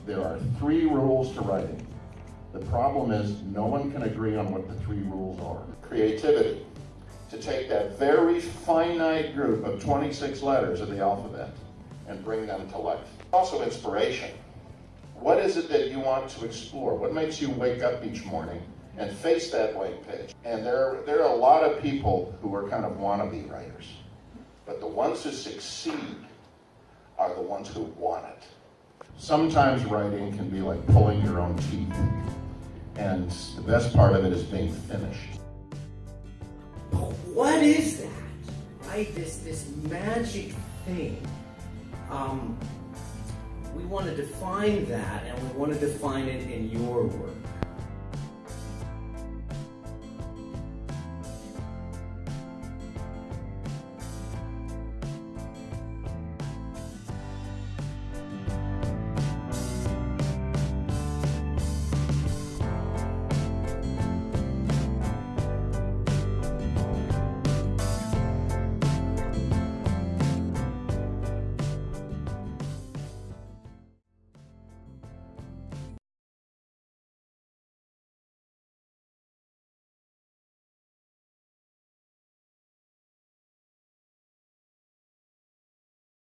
there are 3 rules to writing. The problem is no one can agree on what the 3 rules are. Creativity, to take that very finite group of 26 letters of the alphabet and bring them to life. Also inspiration. What is it that you want to explore? What makes you wake up each morning and face that blank page? And there are a lot of people who are kind of wannabe writers, but the ones who succeed are the ones who want it. Sometimes writing can be like pulling your own teeth, and the best part of it is being finished. What is that? Right? This magic thing. We want to define that, and we want to define it in your work.